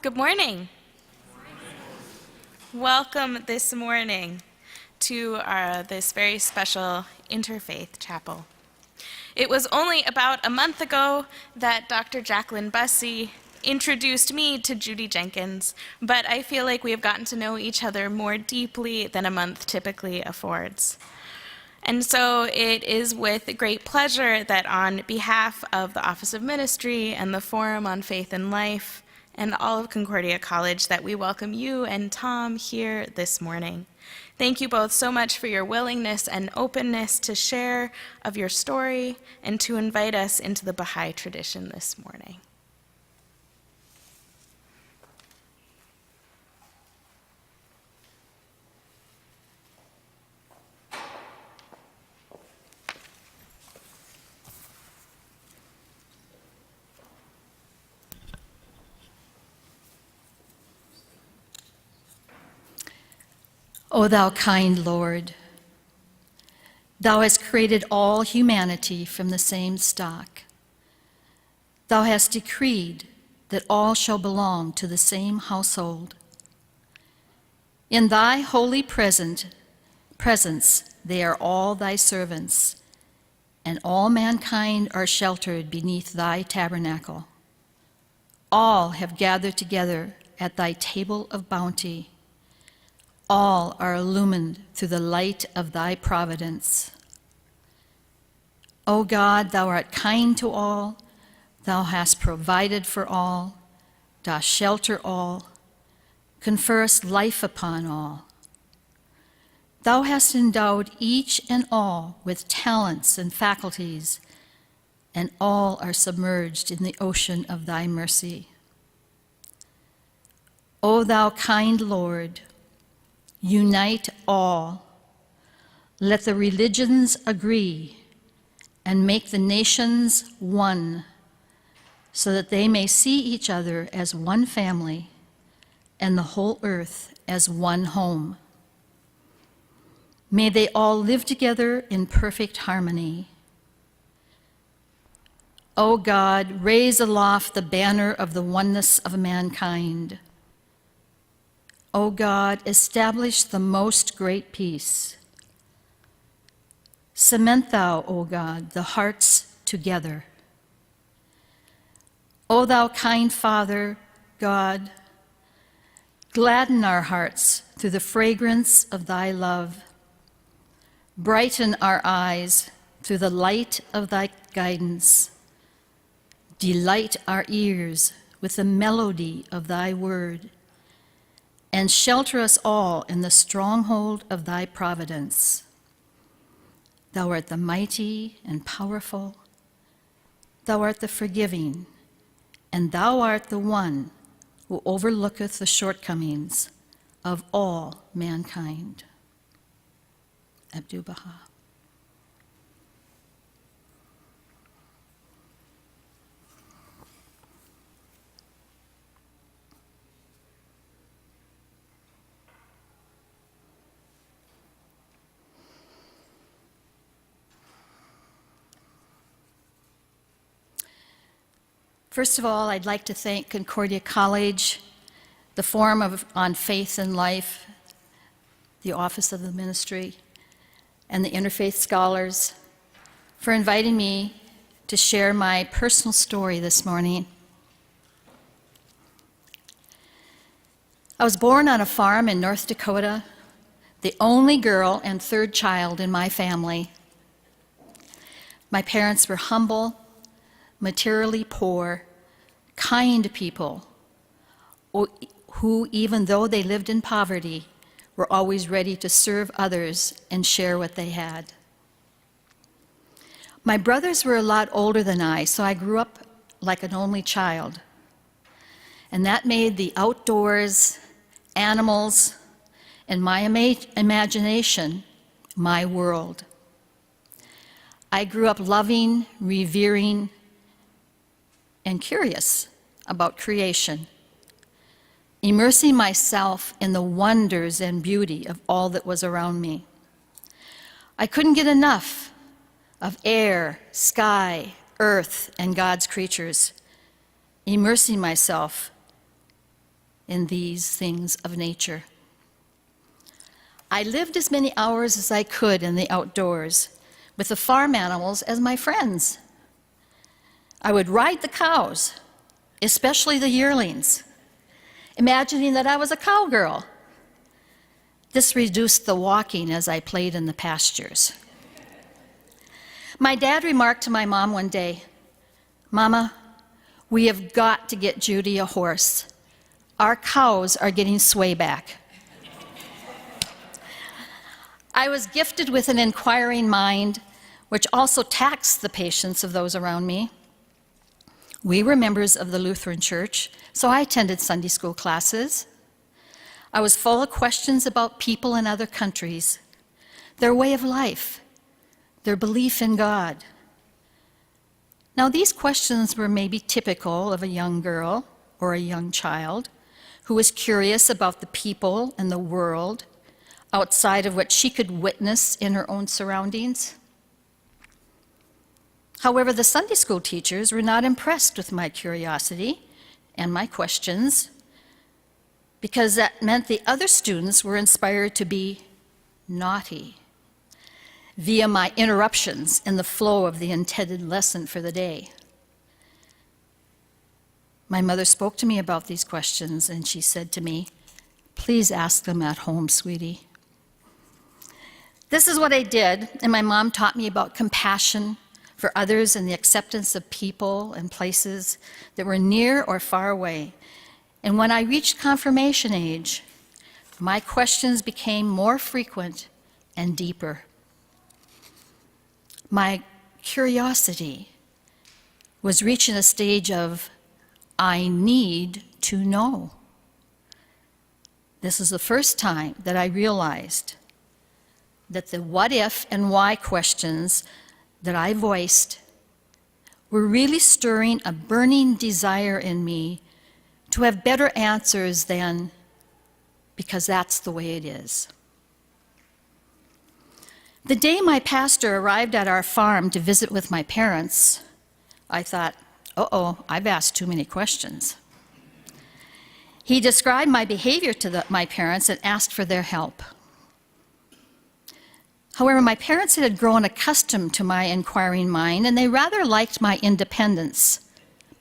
Good morning. Welcome this morning to this very special Interfaith Chapel. It was only about a month ago that Dr. Jacqueline Bussey introduced me to Judy Jenkins, but I feel like we have gotten to know each other more deeply than a month typically affords. And so it is with great pleasure that on behalf of the Office of Ministry and the Forum on Faith and Life and all of Concordia College that we welcome you and Tom here this morning. Thank you both so much for your willingness and openness to share of your story and to invite us into the Baha'i tradition this morning. O thou kind Lord, thou hast created all humanity from the same stock. Thou hast decreed that all shall belong to the same household. In thy holy presence they are all thy servants, and all mankind are sheltered beneath thy tabernacle. All have gathered together at thy table of bounty. All are illumined through the light of thy providence. O God, thou art kind to all, thou hast provided for all, dost shelter all, conferrest life upon all. Thou hast endowed each and all with talents and faculties, and all are submerged in the ocean of thy mercy. O thou kind Lord, unite all. Let the religions agree and make the nations one, so that they may see each other as one family and the whole earth as one home. May they all live together in perfect harmony. O God, raise aloft the banner of the oneness of mankind. O God, establish the most great peace. Cement thou, O God, the hearts together. O thou kind Father, God, gladden our hearts through the fragrance of thy love. Brighten our eyes through the light of thy guidance. Delight our ears with the melody of thy word, and shelter us all in the stronghold of thy providence. Thou art the mighty and powerful, thou art the forgiving, and thou art the one who overlooketh the shortcomings of all mankind. Abdu'l-Baha. First of all, I'd like to thank Concordia College, the Forum on Faith and Life, the Office of the Ministry, and the Interfaith Scholars for inviting me to share my personal story this morning. I was born on a farm in North Dakota, the only girl and third child in my family. My parents were humble, materially poor, kind people who, even though they lived in poverty, were always ready to serve others and share what they had. My brothers were a lot older than I, so I grew up like an only child. And that made the outdoors, animals, and my imagination my world. I grew up loving, revering, and curious about creation, immersing myself in the wonders and beauty of all that was around me. I couldn't get enough of air, sky, earth, and God's creatures, immersing myself in these things of nature. I lived as many hours as I could in the outdoors, with the farm animals as my friends. I would ride the cows, especially the yearlings, imagining that I was a cowgirl. This reduced the walking as I played in the pastures. My dad remarked to my mom one day, "Mama, we have got to get Judy a horse. Our cows are getting swayback." I was gifted with an inquiring mind, which also taxed the patience of those around me. We were members of the Lutheran Church, so I attended Sunday school classes. I was full of questions about people in other countries, their way of life, their belief in God. Now, these questions were maybe typical of a young girl or a young child who was curious about the people and the world outside of what she could witness in her own surroundings. However, the Sunday school teachers were not impressed with my curiosity and my questions, because that meant the other students were inspired to be naughty via my interruptions in the flow of the intended lesson for the day. My mother spoke to me about these questions, and she said to me, "Please ask them at home, sweetie." This is what I did, and my mom taught me about compassion for others and the acceptance of people and places that were near or far away. And when I reached confirmation age, my questions became more frequent and deeper. My curiosity was reaching a stage of, I need to know. This is the first time that I realized that the what if and why questions that I voiced were really stirring a burning desire in me to have better answers than, because that's the way it is. The day my pastor arrived at our farm to visit with my parents, I thought, uh-oh, I've asked too many questions. He described my behavior to my parents and asked for their help. However, my parents had grown accustomed to my inquiring mind, and they rather liked my independence,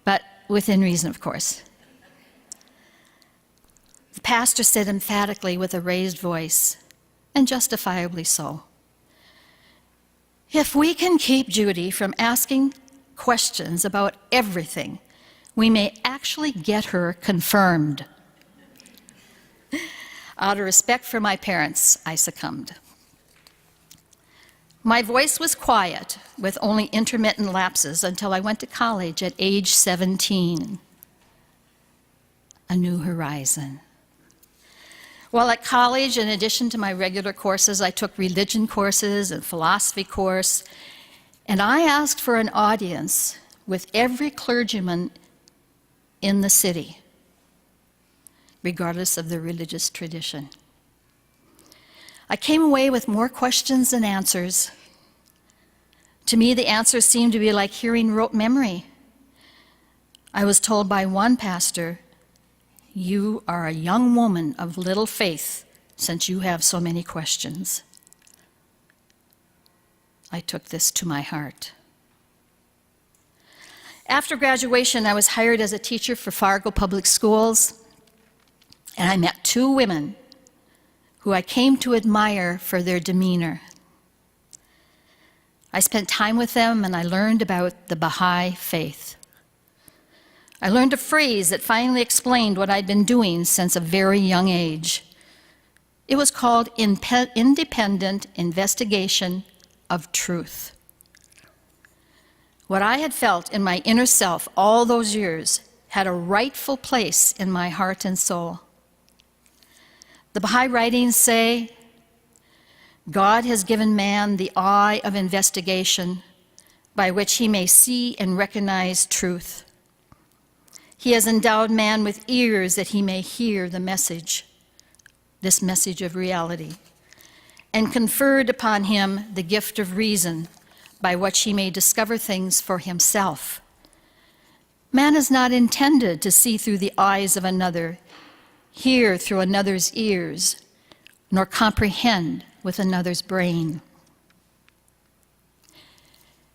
but within reason, of course. The pastor said emphatically with a raised voice, and justifiably so, "If we can keep Judy from asking questions about everything, we may actually get her confirmed." Out of respect for my parents, I succumbed. My voice was quiet, with only intermittent lapses, until I went to college at age 17. A new horizon. While at college, in addition to my regular courses, I took religion courses and philosophy course, and I asked for an audience with every clergyman in the city, regardless of their religious tradition. I came away with more questions than answers. To me, the answers seemed to be like hearing rote memory. I was told by one pastor, "You are a young woman of little faith, since you have so many questions." I took this to my heart. After graduation, I was hired as a teacher for Fargo Public Schools, and I met two women who I came to admire for their demeanor. I spent time with them, and I learned about the Baha'i faith. I learned a phrase that finally explained what I'd been doing since a very young age. It was called independent investigation of truth. What I had felt in my inner self all those years had a rightful place in my heart and soul. The Baha'i writings say, God has given man the eye of investigation by which he may see and recognize truth. He has endowed man with ears that he may hear the message, this message of reality, and conferred upon him the gift of reason by which he may discover things for himself. Man is not intended to see through the eyes of another. hear through another's ears, nor comprehend with another's brain.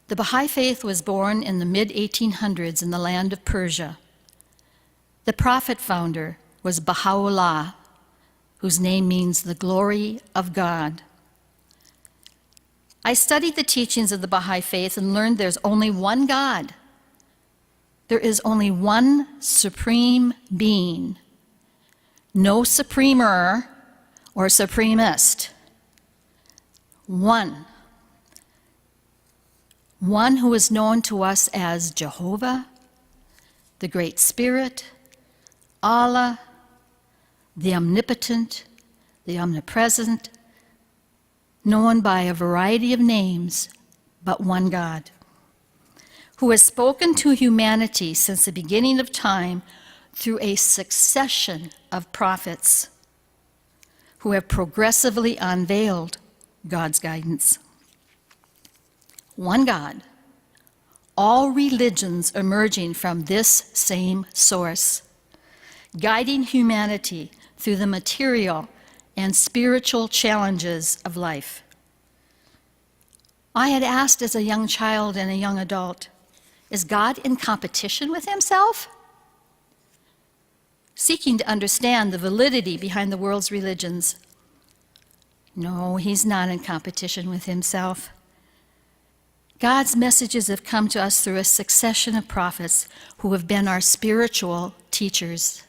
The Baha'i Faith was born in the mid-1800s in the land of Persia. The prophet founder was Baha'u'llah, whose name means the glory of God. I studied the teachings of the Baha'i Faith and learned there's only one God. There is only one supreme being. No supremer or supremist. One. One who is known to us as Jehovah, the Great Spirit, Allah, the Omnipotent, the Omnipresent, known by a variety of names, but one God, who has spoken to humanity since the beginning of time through a succession of prophets who have progressively unveiled God's guidance. One God, all religions emerging from this same source, guiding humanity through the material and spiritual challenges of life. I had asked as a young child and a young adult, is God in competition with himself? Seeking to understand the validity behind the world's religions. No, he's not in competition with himself. God's messages have come to us through a succession of prophets who have been our spiritual teachers.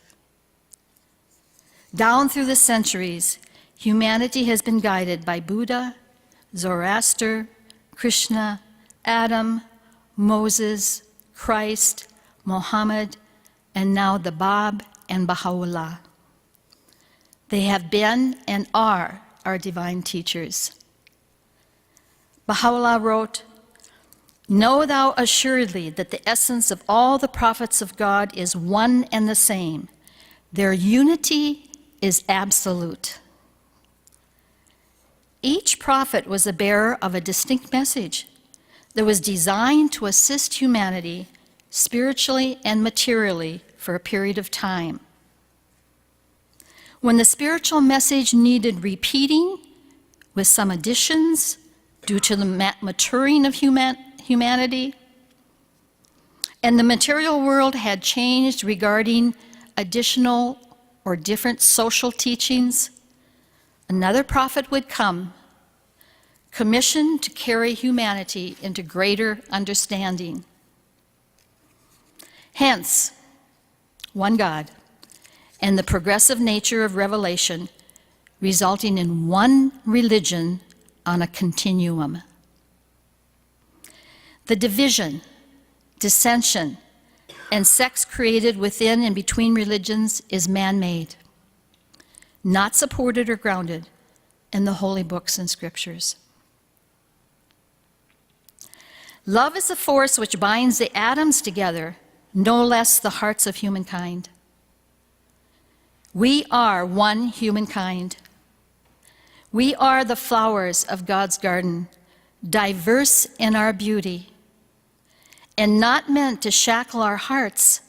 Down through the centuries, humanity has been guided by Buddha, Zoroaster, Krishna, Adam, Moses, Christ, Muhammad, and now the Bab and Baha'u'llah. They have been and are our divine teachers. Baha'u'llah wrote, "Know thou assuredly that the essence of all the prophets of God is one and the same. Their unity is absolute." Each prophet was the bearer of a distinct message that was designed to assist humanity spiritually and materially for a period of time. When the spiritual message needed repeating with some additions due to the maturing of humanity, and the material world had changed regarding additional or different social teachings, another prophet would come, commissioned to carry humanity into greater understanding. Hence, one God, and the progressive nature of revelation, resulting in one religion on a continuum. The division, dissension, and sects created within and between religions is man-made, not supported or grounded in the holy books and scriptures. Love is the force which binds the atoms together, no less the hearts of humankind. We are one humankind. We are the flowers of God's garden, diverse in our beauty, and not meant to shackle our hearts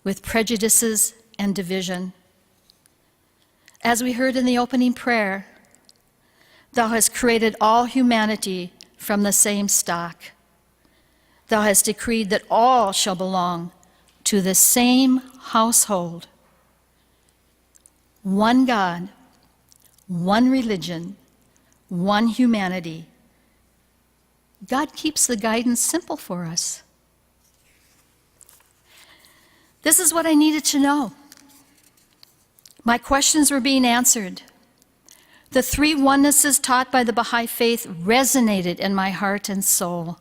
with prejudices and division. As we heard in the opening prayer, Thou hast created all humanity from the same stock. Thou hast decreed that all shall belong to the same household. One God, one religion, one humanity. God keeps the guidance simple for us. This is what I needed to know. My questions were being answered. The three onenesses taught by the Baha'i Faith resonated in my heart and soul.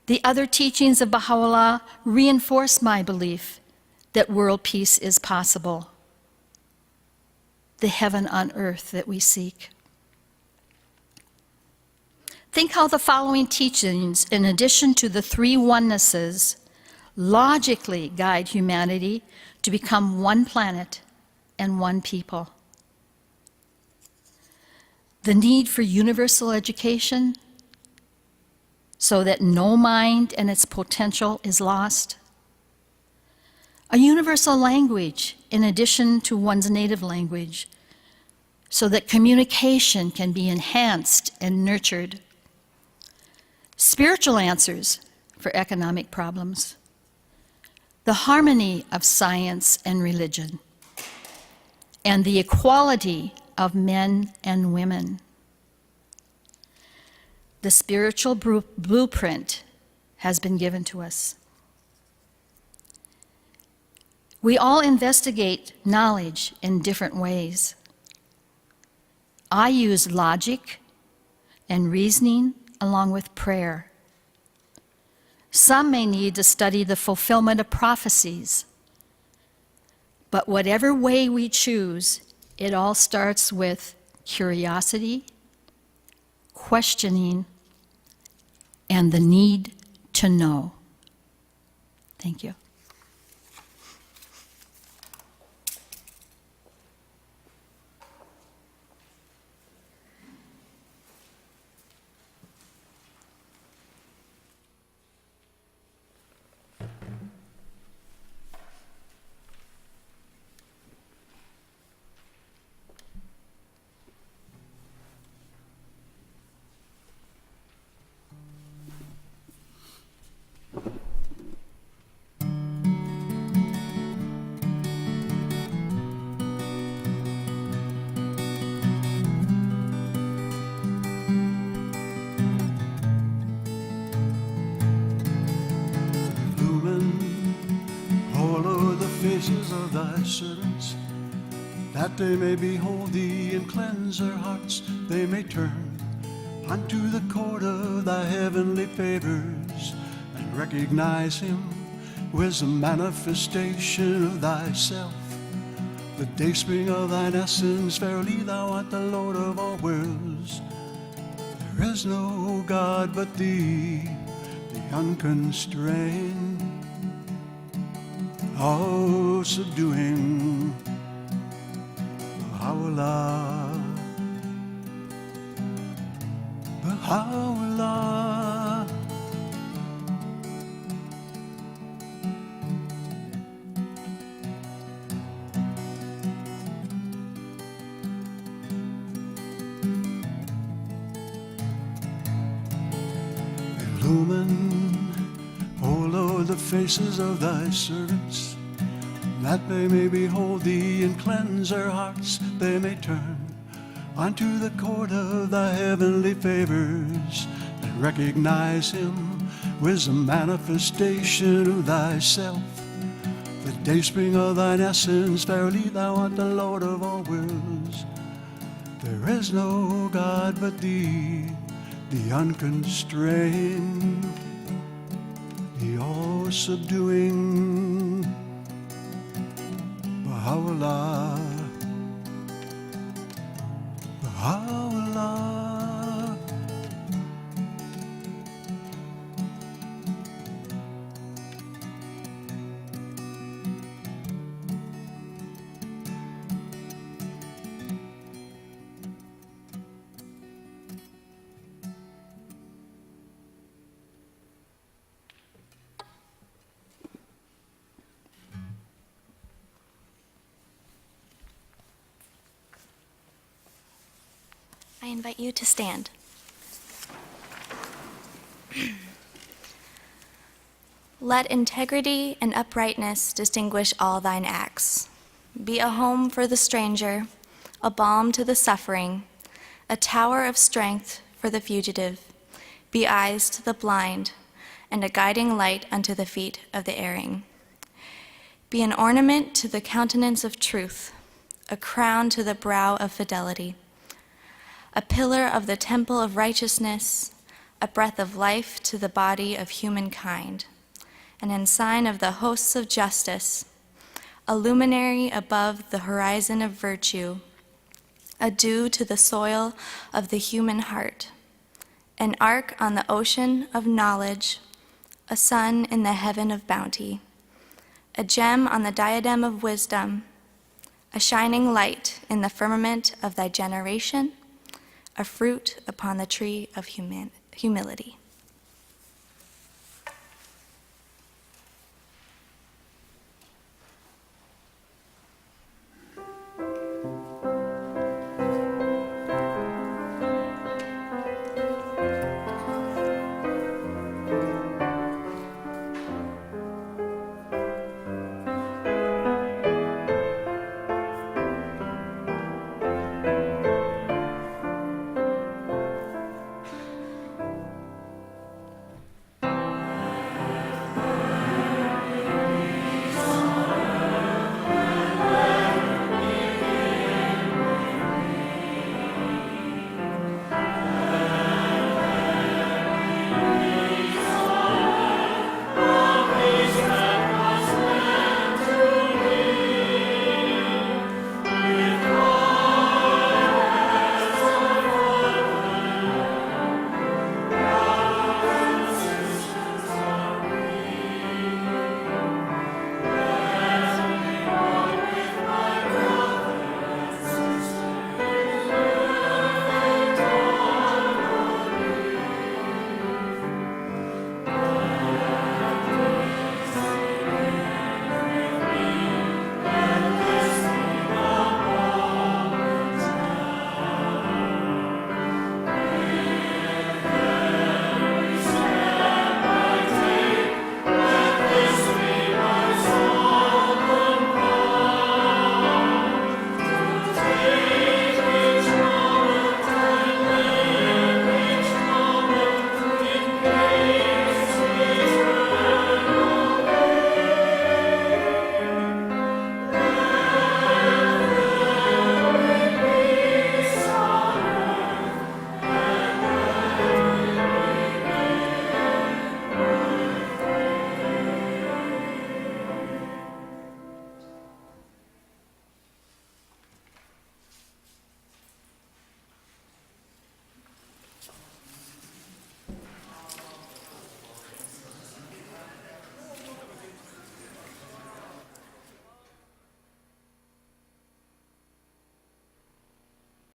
The other teachings of Baha'u'llah reinforce my belief that world peace is possible, the heaven on earth that we seek. Think how the following teachings, in addition to the three onenesses, logically guide humanity to become one planet and one people. The need for universal education so that no mind and its potential is lost. a universal language in addition to one's native language, so that communication can be enhanced and nurtured. Spiritual answers for economic problems. The harmony of science and religion, and the equality of men and women. The spiritual blueprint has been given to us. We all investigate knowledge in different ways. I use logic and reasoning along with prayer. Some may need to study the fulfillment of prophecies. But whatever way we choose, it all starts with curiosity, questioning, and the need to know. Thank you. Of thy servants, that they may behold thee and cleanse their hearts, they may turn unto the court of thy heavenly favors, and recognize him who is a manifestation of thyself. The dayspring of thine essence, verily thou art the Lord of all worlds. There is no God but thee, the unconstrained, all subduing Baha'u'llah, Baha'u'llah. Illumine, O Lord, the faces of thy servants, that they may behold thee and cleanse their hearts, they may turn unto the court of thy heavenly favors, and recognize him who is a manifestation of thyself. The dayspring of thine essence, verily thou art the Lord of all worlds. There is no God but thee, the unconstrained, the all-subduing Baha'u'llah, Baha'u'llah. I invite you to stand. Let integrity and uprightness distinguish all thine acts. Be a home for the stranger, a balm to the suffering, a tower of strength for the fugitive. Be eyes to the blind, and a guiding light unto the feet of the erring. Be an ornament to the countenance of truth, a crown to the brow of fidelity, a pillar of the temple of righteousness, a breath of life to the body of humankind, an ensign of the hosts of justice, a luminary above the horizon of virtue, a dew to the soil of the human heart, an ark on the ocean of knowledge, a sun in the heaven of bounty, a gem on the diadem of wisdom, a shining light in the firmament of thy generation, a fruit upon the tree of humility.